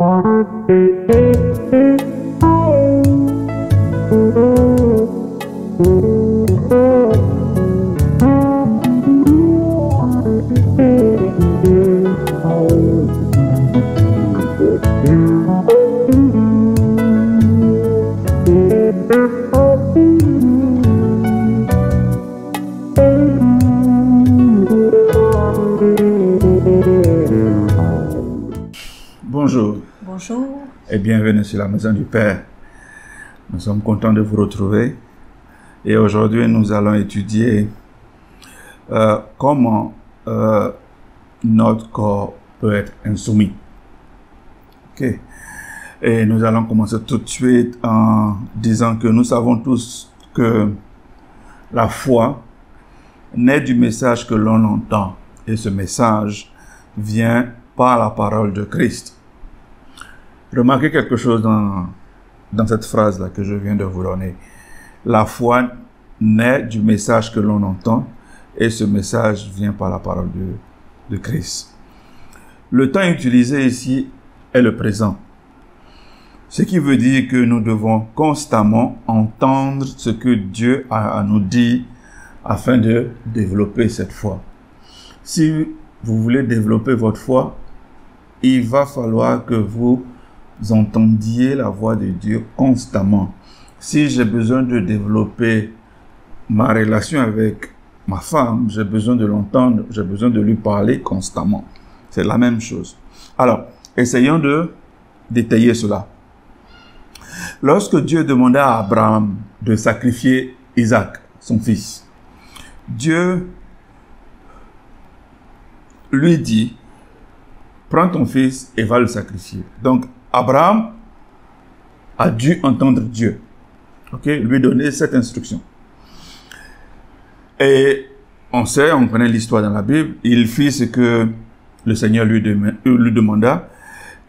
Bonjour. Bonjour. Et bienvenue sur la Maison du Père. Nous sommes contents de vous retrouver. Et aujourd'hui, nous allons étudier comment notre corps peut être insoumis. Ok. Et nous allons commencer tout de suite en disant que nous savons tous que la foi naît du message que l'on entend. Et ce message vient par la parole de Christ. Remarquez quelque chose dans cette phrase-là que je viens de vous donner. La foi naît du message que l'on entend et ce message vient par la parole de Christ. Le temps utilisé ici est le présent. Ce qui veut dire que nous devons constamment entendre ce que Dieu a à nous dire afin de développer cette foi. Si vous voulez développer votre foi, il va falloir que vous entendiez la voix de Dieu constamment. Si j'ai besoin de développer ma relation avec ma femme, j'ai besoin de l'entendre, j'ai besoin de lui parler constamment. C'est la même chose. Alors, essayons de détailler cela. Lorsque Dieu demanda à Abraham de sacrifier Isaac, son fils, Dieu lui dit, prends ton fils et va le sacrifier. Donc, Abraham a dû entendre Dieu, lui donner cette instruction. Et on connaît l'histoire dans la Bible, il fit ce que le Seigneur lui demanda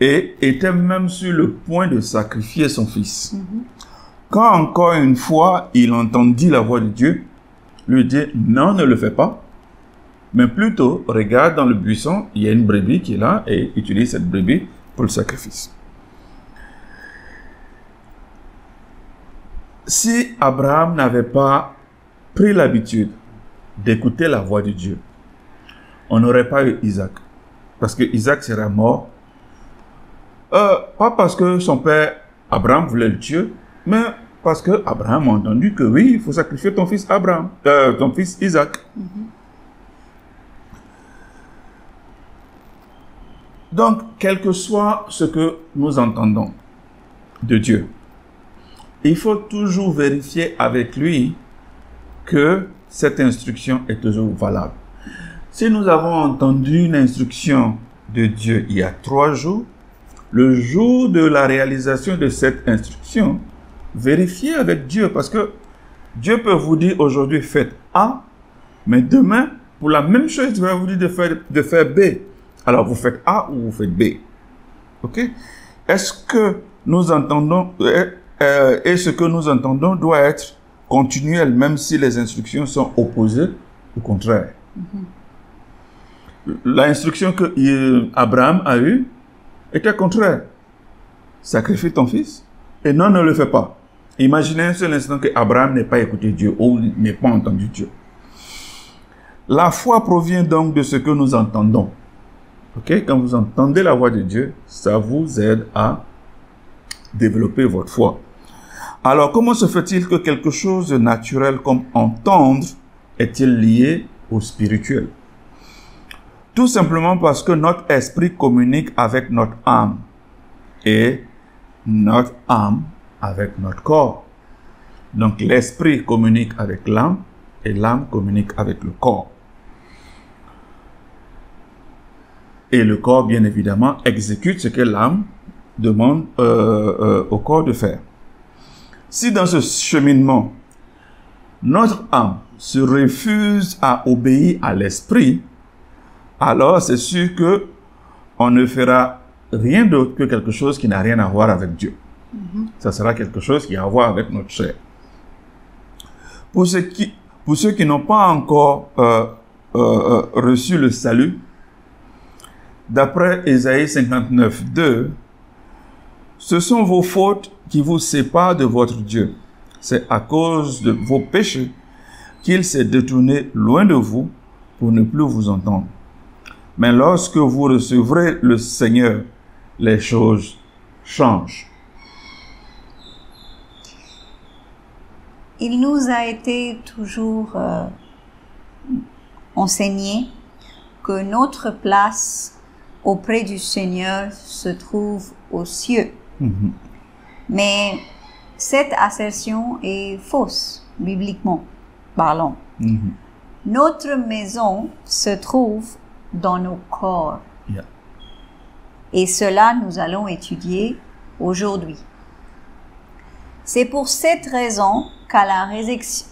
et était même sur le point de sacrifier son fils. Quand encore une fois, il entendit la voix de Dieu, lui dit, non, ne le fais pas, mais plutôt, regarde dans le buisson, il y a une brebis qui est là et utilise cette brebis pour le sacrifice. Si Abraham n'avait pas pris l'habitude d'écouter la voix de Dieu, on n'aurait pas eu Isaac. Parce que Isaac serait mort. Pas parce que son père Abraham voulait le tuer, mais parce que Abraham a entendu que oui, il faut sacrifier ton fils ton fils Isaac. Donc, quel que soit ce que nous entendons de Dieu, il faut toujours vérifier avec lui que cette instruction est toujours valable. Si nous avons entendu une instruction de Dieu il y a 3 jours, le jour de la réalisation de cette instruction, vérifiez avec Dieu, parce que Dieu peut vous dire aujourd'hui faites A, mais demain, pour la même chose, il va vous dire de faire B. Alors, vous faites A ou vous faites B. Ok? Est-ce que nous entendons, et ce que nous entendons doit être continuel, même si les instructions sont opposées ou contraires. L'instruction que Abraham a eue était contraire. Sacrifie ton fils. Et non, ne le fais pas. Imaginez un seul instant que Abraham n'ait pas écouté Dieu ou n'ait pas entendu Dieu. La foi provient donc de ce que nous entendons. Quand vous entendez la voix de Dieu, ça vous aide à développer votre foi. Alors, comment se fait-il que quelque chose de naturel comme entendre est-il lié au spirituel? Tout simplement parce que notre esprit communique avec notre âme et notre âme avec notre corps. Donc, l'esprit communique avec l'âme et l'âme communique avec le corps. Et le corps, bien évidemment, exécute ce que l'âme demande au corps de faire. Si dans ce cheminement, notre âme se refuse à obéir à l'esprit, alors c'est sûr que on ne fera rien d'autre que quelque chose qui n'a rien à voir avec Dieu. Ça sera quelque chose qui a à voir avec notre chair. Pour ceux qui n'ont pas encore reçu le salut, d'après Ésaïe 59, 2, Ce sont vos fautes qui vous séparent de votre Dieu. C'est à cause de vos péchés qu'il s'est détourné loin de vous pour ne plus vous entendre. Mais lorsque vous recevrez le Seigneur, les choses changent. Il nous a été toujours enseigné que notre place auprès du Seigneur se trouve aux cieux. Mais cette assertion est fausse, bibliquement parlant. Notre maison se trouve dans nos corps. Et cela, nous allons étudier aujourd'hui. C'est pour cette raison qu'à la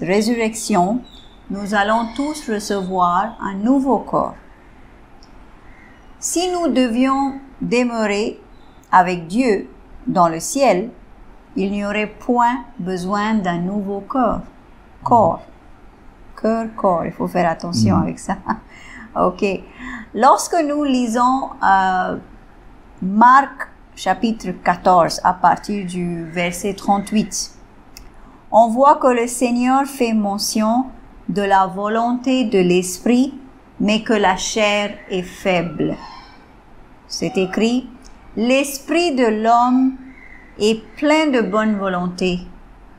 résurrection, nous allons tous recevoir un nouveau corps. Si nous devions demeurer avec Dieu dans le ciel, il n'y aurait point besoin d'un nouveau corps. Corps. Il faut faire attention avec ça. Ok. Lorsque nous lisons Marc chapitre 14 à partir du verset 38, on voit que le Seigneur fait mention de la volonté de l'esprit, mais que la chair est faible. C'est écrit, l'esprit de l'homme est plein de bonne volonté,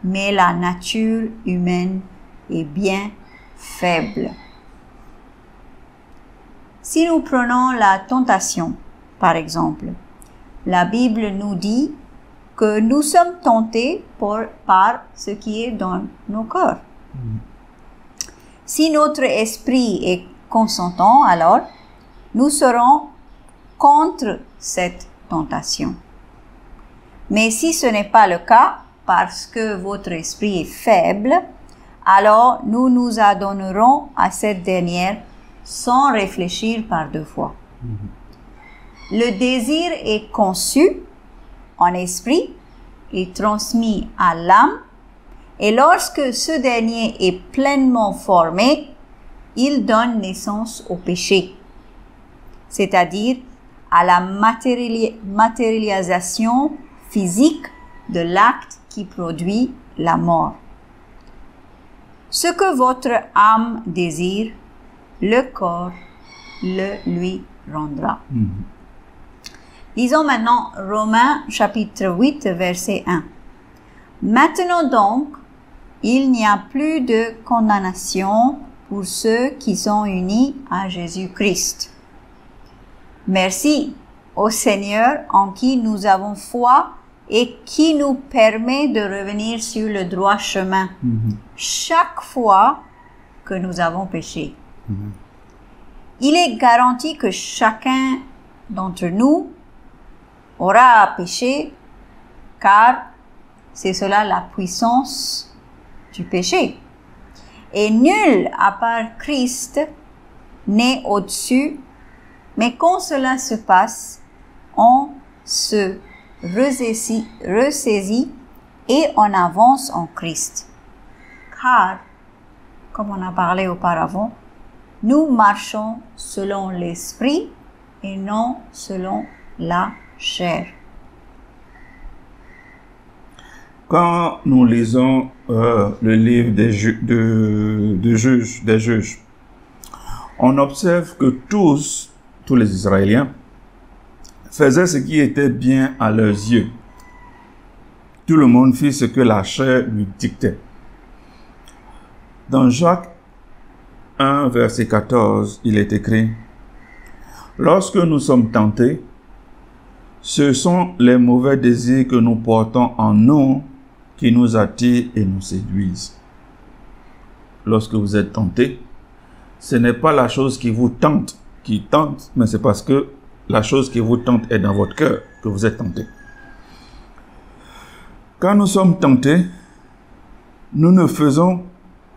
mais la nature humaine est bien faible. Si nous prenons la tentation, par exemple, la Bible nous dit que nous sommes tentés par ce qui est dans nos cœurs. Si notre esprit est consentant, alors nous serons contre cette tentation. Mais si ce n'est pas le cas, parce que votre esprit est faible, alors nous nous adonnerons à cette dernière sans réfléchir par deux fois. Le désir est conçu en esprit et transmis à l'âme, et lorsque ce dernier est pleinement formé, il donne naissance au péché, c'est-à-dire à la matérialisation physique de l'acte qui produit la mort. Ce que votre âme désire, le corps le lui rendra. Lisons maintenant Romains chapitre 8, verset 1. Maintenant donc, il n'y a plus de condamnation pour ceux qui sont unis à Jésus-Christ. Merci au Seigneur en qui nous avons foi et qui nous permet de revenir sur le droit chemin chaque fois que nous avons péché. Il est garanti que chacun d'entre nous aura péché, car c'est cela la puissance du péché. Et nul à part Christ n'est au-dessus, mais quand cela se passe, on se ressaisit et on avance en Christ. Car, comme on a parlé auparavant, nous marchons selon l'esprit et non selon la chair. Quand nous lisons le livre des juges, on observe que tous les Israéliens, faisaient ce qui était bien à leurs yeux. Tout le monde fit ce que la chair lui dictait. Dans Jacques 1, verset 14, il est écrit, « Lorsque nous sommes tentés, ce sont les mauvais désirs que nous portons en nous qui nous attirent et nous séduisent. » Lorsque vous êtes tentés, ce n'est pas la chose qui vous tente, mais c'est parce que la chose qui vous tente est dans votre cœur que vous êtes tenté. Quand nous sommes tentés, nous ne faisons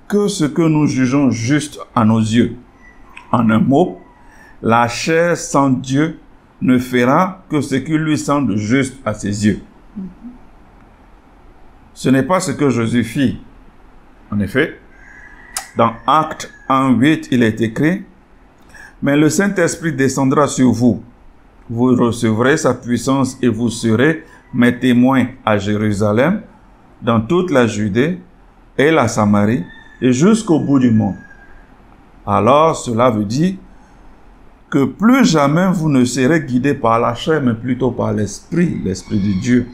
que ce que nous jugeons juste à nos yeux. En un mot, la chair sans Dieu ne fera que ce qui lui semble juste à ses yeux. Ce n'est pas ce que Jésus fit. En effet, dans Actes 1:8, il est écrit, « Mais le Saint-Esprit descendra sur vous. Vous recevrez sa puissance et vous serez mes témoins à Jérusalem, dans toute la Judée et la Samarie, et jusqu'au bout du monde. Alors, cela veut dire que plus jamais vous ne serez guidés par la chair, mais plutôt par l'Esprit, l'Esprit de Dieu.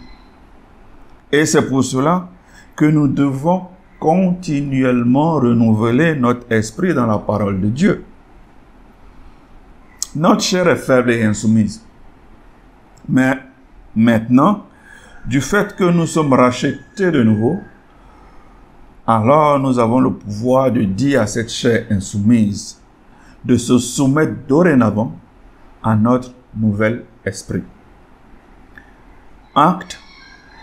Et c'est pour cela que nous devons continuellement renouveler notre esprit dans la parole de Dieu. Notre chair est faible et insoumise. Mais maintenant, du fait que nous sommes rachetés de nouveau, alors nous avons le pouvoir de dire à cette chair insoumise de se soumettre dorénavant à notre nouvel esprit. Actes,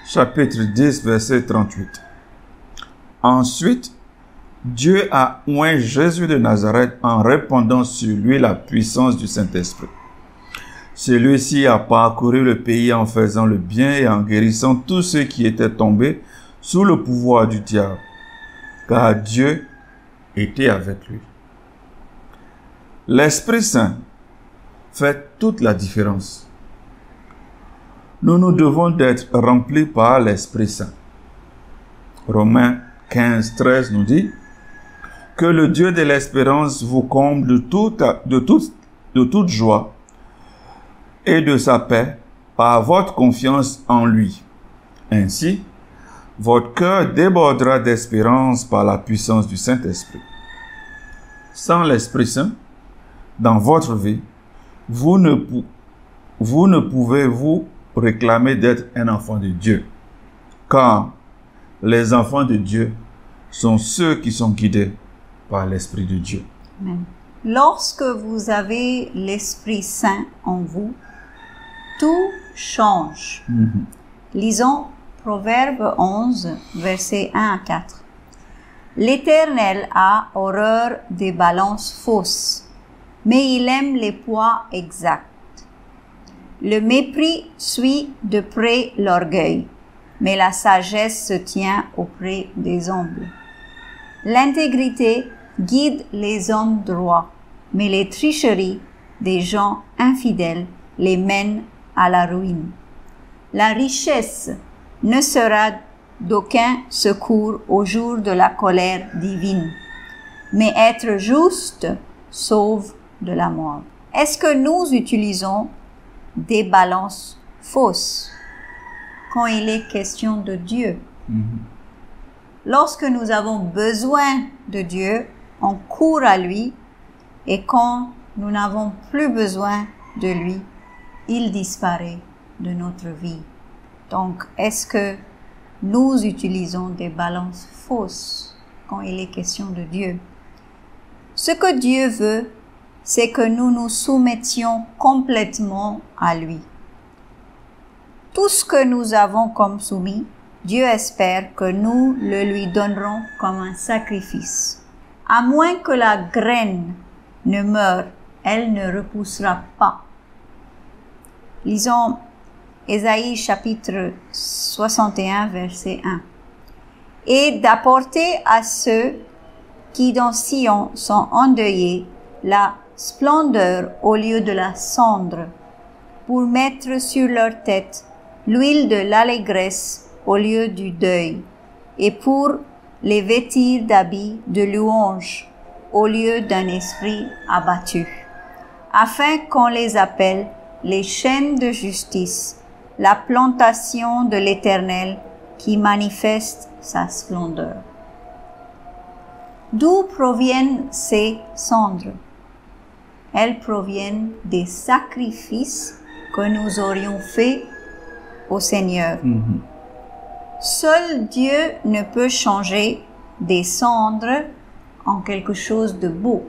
chapitre 10, verset 38. Ensuite, Dieu a oint Jésus de Nazareth en répandant sur lui la puissance du Saint-Esprit. Celui-ci a parcouru le pays en faisant le bien et en guérissant tous ceux qui étaient tombés sous le pouvoir du diable, car Dieu était avec lui. L'Esprit Saint fait toute la différence. Nous devons d'être remplis par l'Esprit Saint. Romains 15, 13 nous dit que le Dieu de l'espérance vous comble de toute joie et de sa paix par votre confiance en lui. Ainsi, votre cœur débordera d'espérance par la puissance du Saint-Esprit. Sans l'Esprit Saint, dans votre vie, vous ne pouvez vous réclamer d'être un enfant de Dieu, car les enfants de Dieu sont ceux qui sont guidés par l'Esprit de Dieu. Amen. Lorsque vous avez l'Esprit Saint en vous, tout change. Lisons Proverbe 11, versets 1 à 4. L'Éternel a horreur des balances fausses, mais il aime les poids exacts. Le mépris suit de près l'orgueil, mais la sagesse se tient auprès des humbles. L'intégrité guide les hommes droits, mais les tricheries des gens infidèles les mènent à la ruine. La richesse ne sera d'aucun secours au jour de la colère divine, mais être juste sauve de la mort. Est-ce que nous utilisons des balances fausses quand il est question de Dieu? Lorsque nous avons besoin de Dieu, on court à lui, et quand nous n'avons plus besoin de lui, il disparaît de notre vie. Donc, est-ce que nous utilisons des balances fausses quand il est question de Dieu? Ce que Dieu veut, c'est que nous nous soumettions complètement à lui. Tout ce que nous avons comme soumis, Dieu espère que nous le lui donnerons comme un sacrifice. À moins que la graine ne meure, elle ne repoussera pas. Lisons Ésaïe chapitre 61, verset 1. Et d'apporter à ceux qui dans Sion sont endeuillés la splendeur au lieu de la cendre, pour mettre sur leur tête l'huile de l'allégresse au lieu du deuil, et pour les vêtir d'habits de louange au lieu d'un esprit abattu, afin qu'on les appelle les chaînes de justice, la plantation de l'Éternel qui manifeste sa splendeur. D'où proviennent ces cendres? Elles proviennent des sacrifices que nous aurions faits au Seigneur. Seul Dieu ne peut changer des cendres en quelque chose de beau.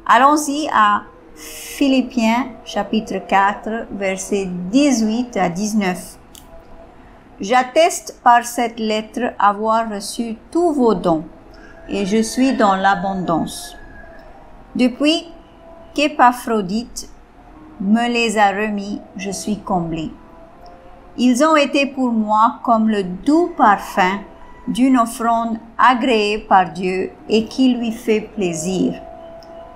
Allons-y à Philippiens chapitre 4, versets 18 à 19. J'atteste par cette lettre avoir reçu tous vos dons, et je suis dans l'abondance. Depuis qu'Épaphrodite me les a remis, je suis comblé. Ils ont été pour moi comme le doux parfum d'une offrande agréée par Dieu et qui lui fait plaisir.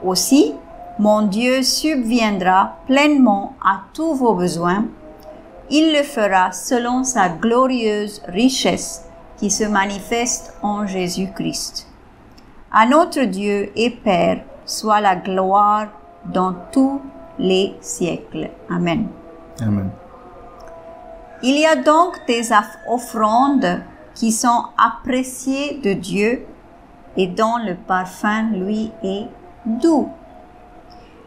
Aussi, mon Dieu subviendra pleinement à tous vos besoins. il le fera selon sa glorieuse richesse qui se manifeste en Jésus-Christ. À notre Dieu et Père soit la gloire dans tous les siècles. Amen. Amen. Il y a donc des offrandes qui sont appréciées de Dieu et dont le parfum lui est doux.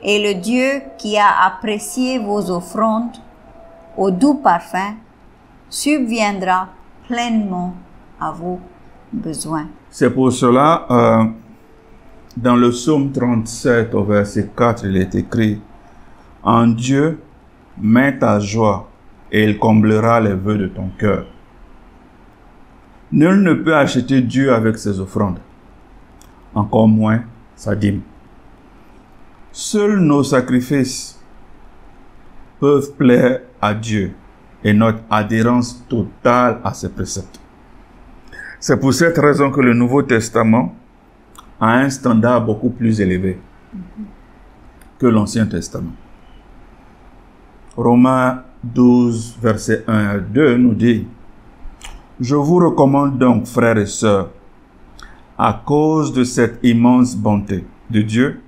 Et le Dieu qui a apprécié vos offrandes au doux parfum subviendra pleinement à vos besoins. C'est pour cela, dans le psaume 37 au verset 4, il est écrit « En Dieu, mets ta joie et il comblera les vœux de ton cœur. » Nul ne peut acheter Dieu avec ses offrandes, encore moins sa dîme. Seuls nos sacrifices peuvent plaire à Dieu et notre adhérence totale à ses préceptes. C'est pour cette raison que le Nouveau Testament a un standard beaucoup plus élevé que l'Ancien Testament. Romains 12, versets 1 à 2 nous dit « Je vous recommande donc, frères et sœurs, à cause de cette immense bonté de Dieu,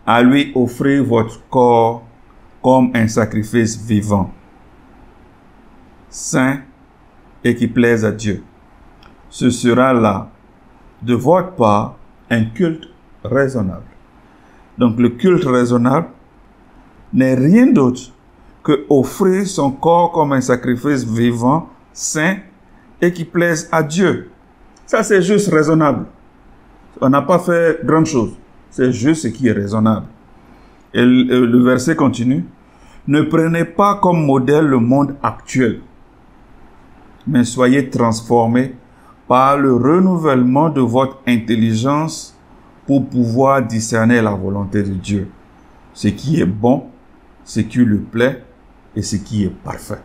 à lui offrir votre corps comme un sacrifice vivant, saint et qui plaise à Dieu. Ce sera là, de votre part, un culte raisonnable. » Donc le culte raisonnable n'est rien d'autre que offrir son corps comme un sacrifice vivant, saint et qui plaise à Dieu. Ça, c'est juste raisonnable. On n'a pas fait grande chose. C'est juste ce qui est raisonnable. Et le verset continue. Ne prenez pas comme modèle le monde actuel, mais soyez transformés par le renouvellement de votre intelligence pour pouvoir discerner la volonté de Dieu, ce qui est bon, ce qui lui plaît et ce qui est parfait.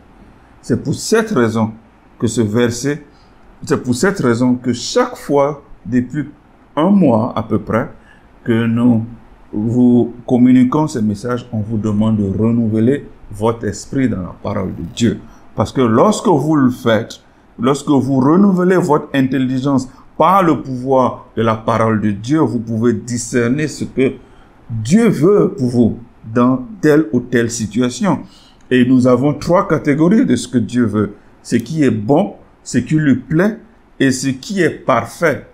C'est pour cette raison que ce verset, c'est pour cette raison que chaque fois, depuis un mois à peu près, que nous vous communiquons ce message, on vous demande de renouveler votre esprit dans la parole de Dieu. Parce que lorsque vous le faites, lorsque vous renouvelez votre intelligence par le pouvoir de la parole de Dieu, vous pouvez discerner ce que Dieu veut pour vous dans telle ou telle situation. Et nous avons 3 catégories de ce que Dieu veut. Ce qui est bon, ce qui lui plaît et ce qui est parfait.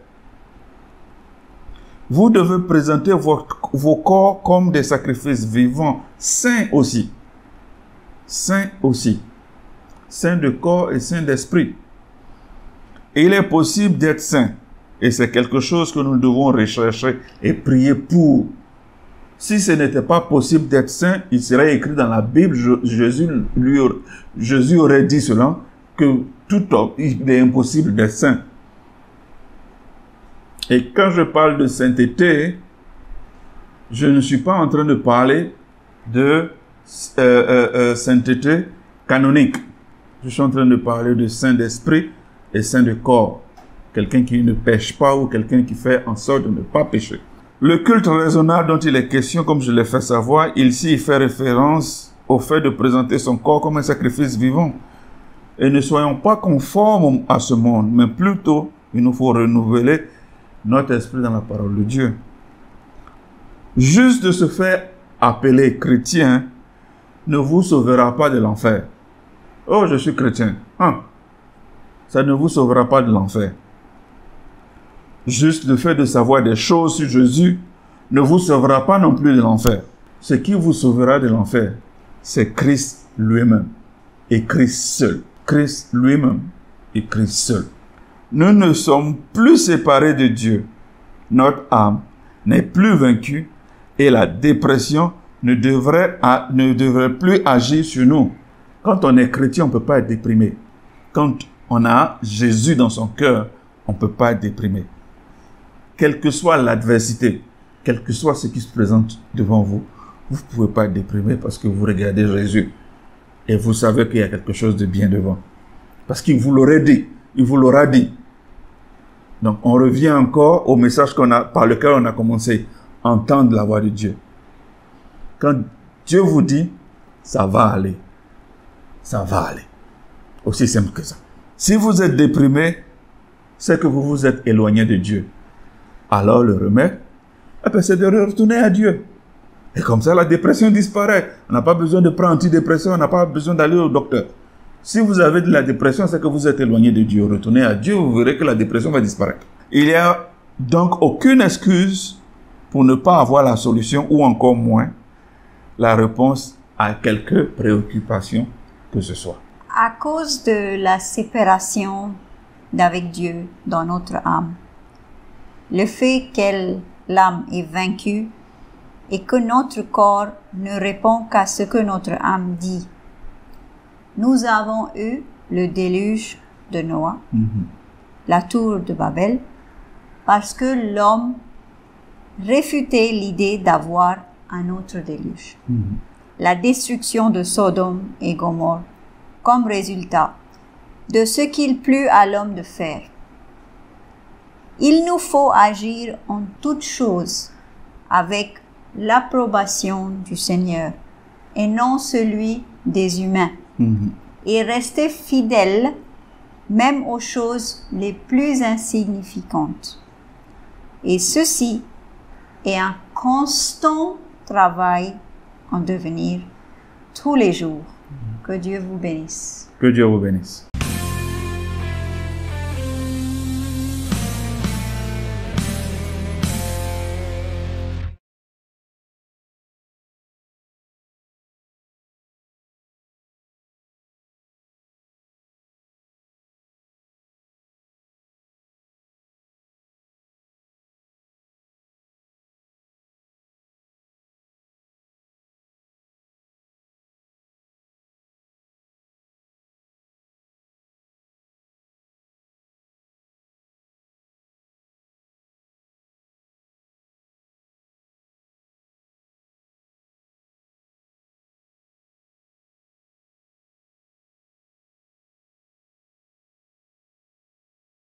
Vous devez présenter vos corps comme des sacrifices vivants, saints aussi. Saints aussi. Saints de corps et saints d'esprit. Et il est possible d'être saint. Et c'est quelque chose que nous devons rechercher et prier pour. Si ce n'était pas possible d'être saint, il serait écrit dans la Bible, Jésus aurait dit cela, que tout homme, il est impossible d'être saint. Et quand je parle de sainteté, je ne suis pas en train de parler de sainteté canonique. Je suis en train de parler de saint d'esprit et saint de corps. Quelqu'un qui ne pêche pas ou quelqu'un qui fait en sorte de ne pas pécher. Le culte raisonnable dont il est question, comme je l'ai fait savoir, ici il fait référence au fait de présenter son corps comme un sacrifice vivant. Et ne soyons pas conformes à ce monde, mais plutôt, il nous faut renouveler notre esprit dans la parole de Dieu. Juste de se faire appeler chrétien ne vous sauvera pas de l'enfer. Oh, je suis chrétien. Ça ne vous sauvera pas de l'enfer. Juste le fait de savoir des choses sur Jésus ne vous sauvera pas non plus de l'enfer. Ce qui vous sauvera de l'enfer, c'est Christ lui-même et Christ seul. Christ lui-même et Christ seul. Nous ne sommes plus séparés de Dieu. Notre âme n'est plus vaincue et la dépression ne devrait plus agir sur nous. Quand on est chrétien, on ne peut pas être déprimé. Quand on a Jésus dans son cœur, on ne peut pas être déprimé. Quelle que soit l'adversité, quel que soit ce qui se présente devant vous, vous ne pouvez pas être déprimé parce que vous regardez Jésus et vous savez qu'il y a quelque chose de bien devant. Parce qu'il vous l'aurait dit, il vous l'aura dit. Donc on revient encore au message par lequel on a commencé, entendre la voix de Dieu. Quand Dieu vous dit, ça va aller. Ça va aller. Aussi simple que ça. Si vous êtes déprimé, c'est que vous vous êtes éloigné de Dieu. Alors le remède, c'est de retourner à Dieu. Et comme ça, la dépression disparaît. On n'a pas besoin de prendre antidépresseur, on n'a pas besoin d'aller au docteur. Si vous avez de la dépression, c'est que vous êtes éloigné de Dieu. Retournez à Dieu, vous verrez que la dépression va disparaître. Il n'y a donc aucune excuse pour ne pas avoir la solution ou encore moins la réponse à quelque préoccupation que ce soit. À cause de la séparation d'avec Dieu dans notre âme, le fait que l'âme est vaincue et que notre corps ne répond qu'à ce que notre âme dit, nous avons eu le déluge de Noé, la tour de Babel, parce que l'homme réfutait l'idée d'avoir un autre déluge. La destruction de Sodome et Gomorrhe comme résultat de ce qu'il plut à l'homme de faire. Il nous faut agir en toutes choses avec l'approbation du Seigneur et non celui des humains, et rester fidèle même aux choses les plus insignifiantes. Et ceci est un constant travail en devenir tous les jours. Que Dieu vous bénisse. Que Dieu vous bénisse.